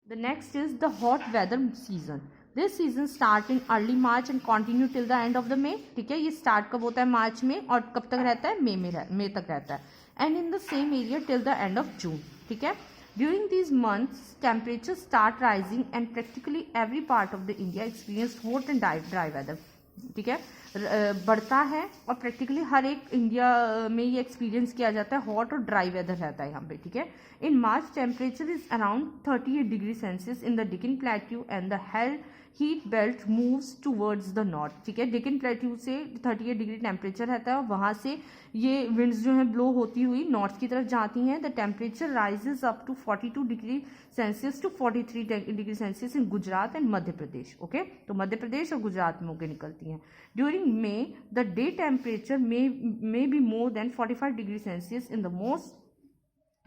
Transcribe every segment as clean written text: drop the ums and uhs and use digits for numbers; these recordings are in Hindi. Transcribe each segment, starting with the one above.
The next is the hot weather season. This season start in early March and continue till the end of the May. ठीक है, ये start कब होता है मार्च में और कब तक रहता है मई तक रहता है, and in the same area till the end of June. ठीक है, during these months temperatures start rising and practically every part of the India experienced hot and dry weather. ठीक है, बढ़ता है और प्रैक्टिकली हर एक इंडिया में ये एक्सपीरियंस किया जाता है, हॉट और ड्राई वेदर रहता है यहाँ पे. ठीक है, in March temperature is around 38 degree Celsius in the Deccan plateau and the heat belt moves towards the north. ठीक है, डिकिन प्लेट्यू से 38 डिग्री टेम्परेचर रहता है और वहाँ से ये विंड्स जो है ब्लो होती हुई नॉर्थ की तरफ जाती हैं. The temperature rises up to 42 degree Celsius to 43 degree Celsius in Gujarat and Madhya Pradesh. Okay, तो मध्य प्रदेश और गुजरात में होकर निकलती हैं. During may the day temperature may be more than 45 degree Celsius in the most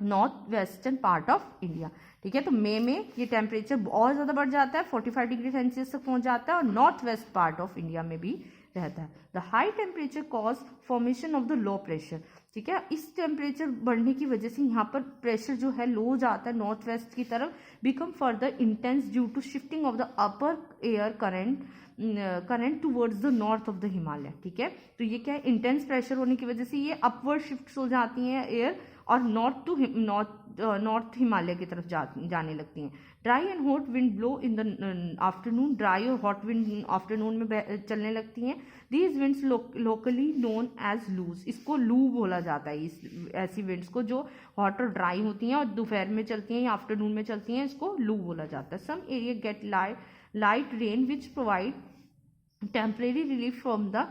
north western part of India. ठीक है, तो मई में ये टेम्परेचर बहुत ज़्यादा बढ़ जाता है, 45 डिग्री सेल्सियस तक पहुंच जाता है और north west part of India में भी रहता है. The high temperature cause formation of the low pressure. ठीक है, इस टेम्परेचर बढ़ने की वजह से यहाँ पर प्रेशर जो है लो हो जाता है नॉर्थ वेस्ट की तरफ, become further intense due to shifting of the upper air current towards the north of the Himalaya. ठीक है, तो ये क्या है, इंटेंस प्रेशर होने की वजह से ये अपवर्ड शिफ्ट हो जाती हैं एयर और नॉर्थ हिमालय की तरफ जाने लगती हैं. Dry and hot wind blow in the afternoon. Dry और हॉट विंड आफ्टरनून में चलने लगती हैं. These winds locally known as loos. इसको लू बोला जाता है, इस ऐसी विंड्स को जो हॉट और ड्राई होती हैं और दोपहर में चलती हैं या आफ्टरनून में चलती हैं, इसको लू बोला जाता है. Some area get light rain which provide temporary relief from the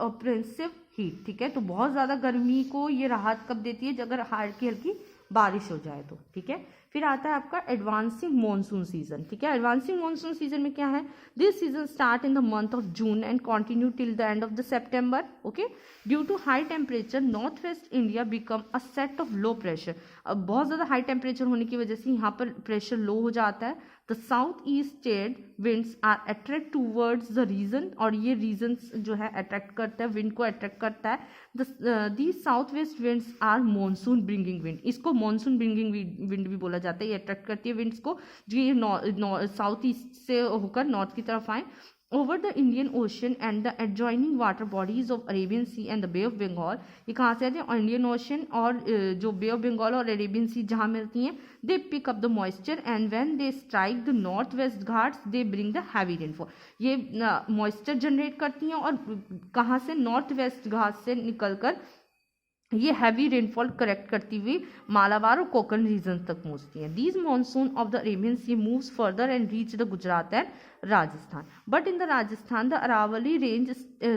oppressive heat. ठीक है, तो बहुत ज़्यादा गर्मी को ये राहत कब देती है, अगर हल्की हल्की बारिश हो जाए तो. ठीक है, फिर आता है आपका एडवांसिंग मॉनसून सीजन. ठीक है, एडवांसिंग मॉनसून सीजन में क्या है, this season start in the month of June and continue till the end of the September. Okay, due to high temperature north west India become a set of low pressure. अब बहुत ज़्यादा हाई टेम्परेचर होने की वजह से यहाँ पर प्रेशर लो हो जाता है. The south east trade winds are attract towards the region, और ये रीजन्स जो है अट्रैक्ट करता है, विंड को अट्रैक्ट करता है. The south west winds are monsoon bringing wind. इसको मॉनसून ब्रिंगिंग विंड भी बोला जाता है. ये अट्रैक्ट करती है विंड्स को जो ये साउथ ईस्ट से होकर नॉर्थ की तरफ आए. Over the Indian ocean and the adjoining water bodies of Arabian sea and the bay of Bengal. ये कहाँ से आते हैं, इंडियन ओशन और जो बे ऑफ बंगाल और अरेबियन सी जहाँ मिलती हैं. They pick up the moisture and when they strike the north west Ghats they bring the heavy rainfall. ये मॉइस्चर जनरेट करती हैं और कहाँ से, नॉर्थ वेस्ट घाट से निकलकर ये हैवी रेनफॉल करेक्ट करती हुई मालाबार और कोकन रीजन तक पहुँचती हैं. These monsoon of the Arabian sea moves further and reach the Gujarat and Rajasthan. But in the Rajasthan, the Aravalli range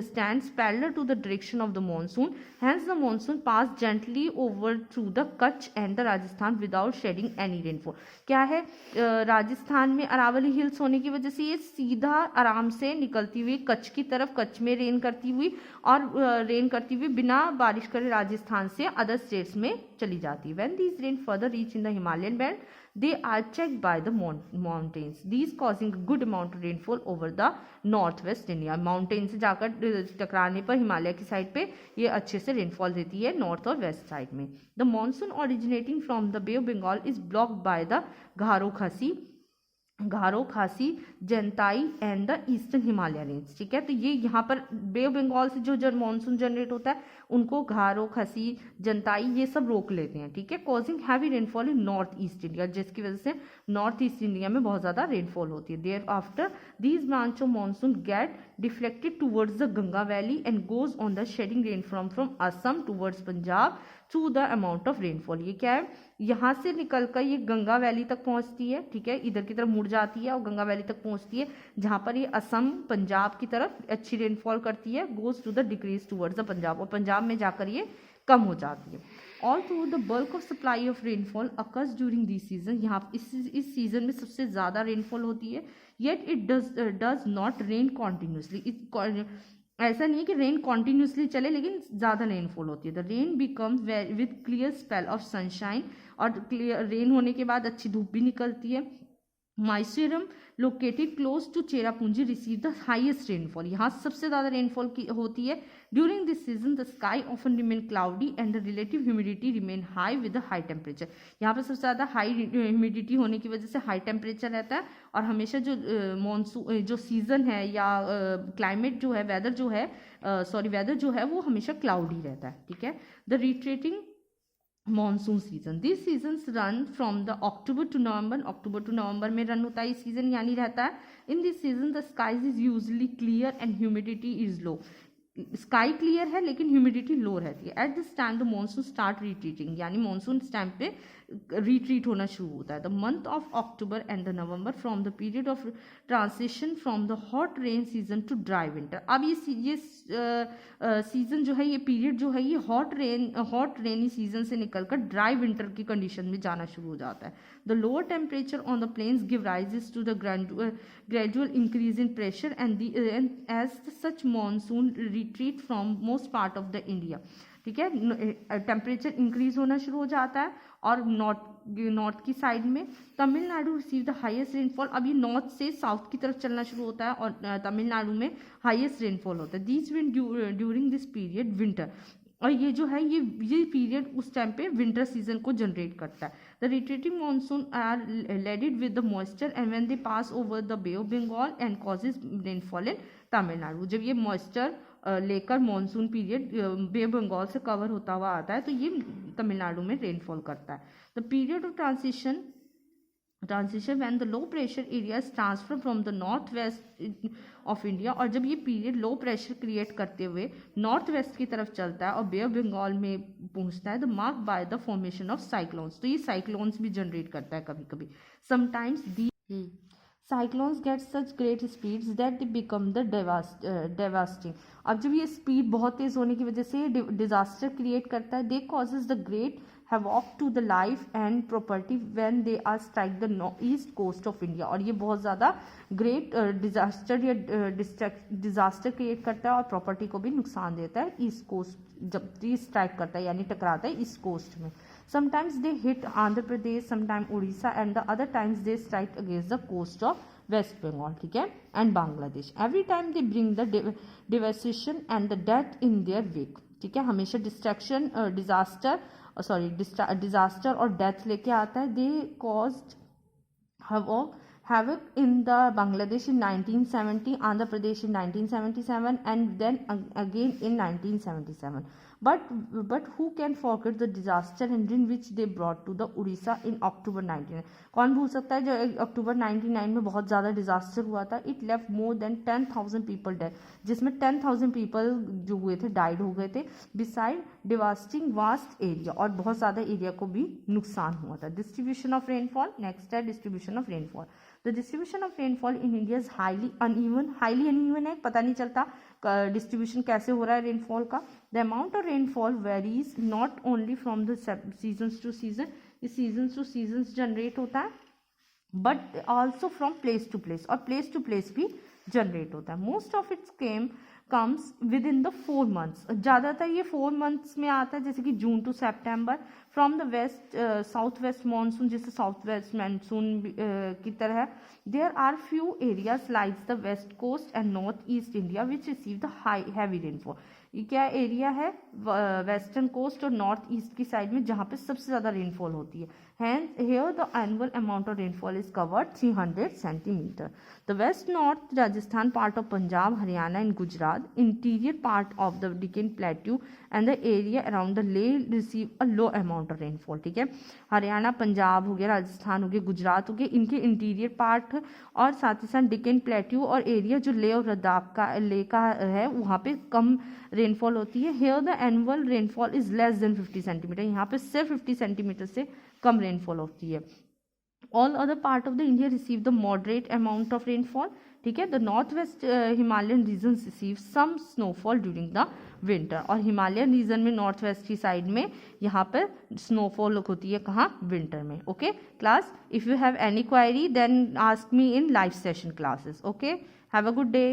stands parallel to the direction of the monsoon. Hence, the monsoon passed gently over through the Kutch and the Rajasthan without shedding any rainfall. क्या है, राजस्थान में अरावली हिल्स होने की वजह से ये सीधा आराम से निकलती हुई कच्छ की तरफ, कच्छ में रेन करती हुई और रेन करती हुई बिना बारिश करे राजस्थान से अदर स्टेट्स में चली जाती है. When these rain further reach in the Himalayan belt, they are checked by the mountains, these causing a good amount of rainfall over the northwest India. Mountain से जाकर टकराने पर हिमालय की साइड पे ये अच्छे से रेनफॉल देती है नॉर्थ और वेस्ट साइड में. The monsoon originating from the bay of Bengal is blocked by the Garo Khasi Jaintia and the eastern Himalaya range. ठीक है, तो ये यहाँ पर बे ऑफ बंगाल से जो मानसून जनरेट होता है उनको घारो खसी जनताई ये सब रोक लेते हैं. ठीक है, causing heavy rainfall in north east India, जिसकी वजह से नॉर्थ ईस्ट इंडिया में बहुत ज़्यादा रेनफॉल होती है. There after these branch of monsoon get deflected towards the Ganga valley and goes on the shedding rain from Assam towards Punjab through the amount of rainfall. ये क्या है, यहाँ से निकलकर ये गंगा वैली तक पहुँचती है. ठीक है, इधर की तरफ मुड़ जाती है और गंगा वैली तक पहुँचती है, जहाँ पर ये असम पंजाब की तरफ अच्छी रेनफॉल करती है. Goes to the decrease towards the Punjab, और पंजाब में जाकर ये कम हो जाती है. All through the bulk of supply of rainfall occurs during this season. यहाँ इस सीजन में सबसे ज़्यादा रेनफॉल होती है. Yet it does not rain continuously. ऐसा नहीं है कि रेन कॉन्टिन्यूसली चले, लेकिन ज़्यादा रेनफॉल होती है. The rain becomes with clear spell of sunshine, और क्लियर रेन होने के बाद अच्छी धूप भी निकलती है. Mawsynram located close to Cherrapunji receive the highest rainfall, यहाँ सबसे ज़्यादा रेनफॉल की होती है। During this season the sky often remain cloudy and the relative humidity remain high with high temperature, यहाँ पर सबसे ज़्यादा हाई ह्यूमिडिटी होने की वजह से हाई टेम्परेचर रहता है, और हमेशा जो मॉनसून जो सीज़न है या क्लाइमेट जो है, वेदर जो है वेदर जो है वो हमेशा क्लाउडी रहता है, ठीक है। The retreating monsoon season, this season run from the October to November, October to November में रन होता है ये सीजन यानी रहता है। In this season the skies is usually clear and humidity is low, sky clear है लेकिन ह्यूमिडिटी लो रहती है। At this time the monsoon start retreating, यानी मॉनसून इस टाइम पे रिट्रीट होना शुरू होता है। The month of October and the November from the period of transition from the hot rain season two dry winter, अब ये सीजन जो है, ये पीरियड जो है, ये हॉट रेनी सीजन से निकलकर ड्राई विंटर की कंडीशन में जाना शुरू हो जाता है। The lower temperature on the plains give rises to the gradual increase in pressure and as such monsoon retreat from most part of the India, ठीक है। टेम्परेचर इंक्रीज होना शुरू हो जाता है, और नॉर्थ की साइड में Tamil Nadu receive the highest rainfall, अब ये नॉर्थ से साउथ की तरफ चलना शुरू होता है और तमिलनाडु में हाईएस्ट रेनफॉल होता है। These wind during this period winter, और ये जो है ये पीरियड उस टाइम पे विंटर सीजन को जनरेट करता है। The retreating monsoon are laded with the moisture and when they pass over the bay of Bengal and causes rainfall in Tamil Nadu, जब ये मॉइस्चर लेकर monsoon period bay of Bengal से कवर होता हुआ आता है तो ये तमिलनाडु में रेनफॉल करता है। The period of transition when the low pressure areas transfer from the north west of India, और जब ये पीरियड लो प्रेशर क्रिएट करते हुए नॉर्थ वेस्ट की तरफ चलता है और बे ऑफ बंगाल में पहुंचता है, the mark by the formation of cyclones, तो ये साइक्लोन्स भी जनरेट करता है कभी कभी। Sometimes the cyclones get such great speeds that they become the डेवास्टिंग, अब जब ये स्पीड बहुत तेज होने की वजह से डिजास्टर क्रिएट करता है। They causes the great havoc to the life and property when they are strike the east coast of India, और ये बहुत ज़्यादा ग्रेट डिजास्टर या डिजास्टर क्रिएट करता है और प्रॉपर्टी को भी नुकसान देता है ईस्ट कोस्ट, जब ये स्ट्राइक करता है यानी टकराता है ईस्ट कोस्ट में। Sometimes they hit Andhra Pradesh, sometime Orissa and the other times they strike against the coast of West Bengal, ठीक है, and Bangladesh. Every time they bring the devastation and the death in their wake, ठीक है, हमेशा डिस्ट्रक्शन डिजास्टर और डेथ लेके आता है। दे caused havoc in the Bangladesh in 1970, Andhra Pradesh in 1977 and then again in 1977, but who can forget the disaster and in which they brought to the Odisha in October 99, कौन भूल सकता है जो अक्टूबर 99 में बहुत ज़्यादा डिजास्टर हुआ था। It left more than 10,000 people dead, जिसमें 10,000 पीपल जो हुए थे डाइड हो गए थे, बिसाइड डिवास्टिंग वास्ट एरिया, और बहुत ज़्यादा एरिया को भी नुकसान हुआ था। डिस्ट्रीब्यूशन ऑफ रेनफॉल, नेक्स्ट है distribution of rainfall. The distribution of rainfall in India is highly uneven है, पता नहीं चलता डिस्ट्रीब्यूशन कैसे हो रहा है रेनफॉल का। The amount of rainfall varies not only from the seasons to season, इस सीजन्स टू सीजन्स जनरेट होता है, but also from place to place, और प्लेस टू प्लेस भी जनरेट होता है। Most of its comes with in the 4 months, ज़्यादातर ये 4 months में आता है, जैसे कि June to September. From the west south west monsoon, जैसे साउथ वेस्ट मानसून की तरह है। There are few areas like the west coast and north east India which receive the heavy rainfall, ये क्या एरिया है, वेस्टर्न कोस्ट और नॉर्थ ईस्ट की साइड में जहाँ पे सबसे ज़्यादा रेनफॉल होती है। Hence, here the annual amount of rainfall is covered 300 centimeter. The west north Rajasthan part of Punjab, Haryana and Gujarat, interior part of the Deccan Plateau and the area around the Leh receive a low amount of rainfall, ठीक है। हरियाणा, पंजाब हो गया, राजस्थान हो गया, गुजरात हो गया, इनके इंटीरियर पार्ट और साथ ही साथ डिकेन प्लेट्यू और एरिया जो ले और लद्दाख का है वहाँ पे कम रेनफॉल होती है। Here the annual rainfall is less than 50 centimetre, यहाँ पे सिर्फ 50 सेंटीमीटर से कम रेनफॉल होती है। All other part of the India receive the moderate amount of rainfall, ठीक है। The north west Himalayan region receive some snowfall during the winter, और हिमालयन रीजन में नॉर्थ वेस्ट की साइड में यहाँ पर स्नोफॉल होती है, कहाँ, विंटर में। Okay class, if you have any query then ask me in live session classes. Okay, have a good day.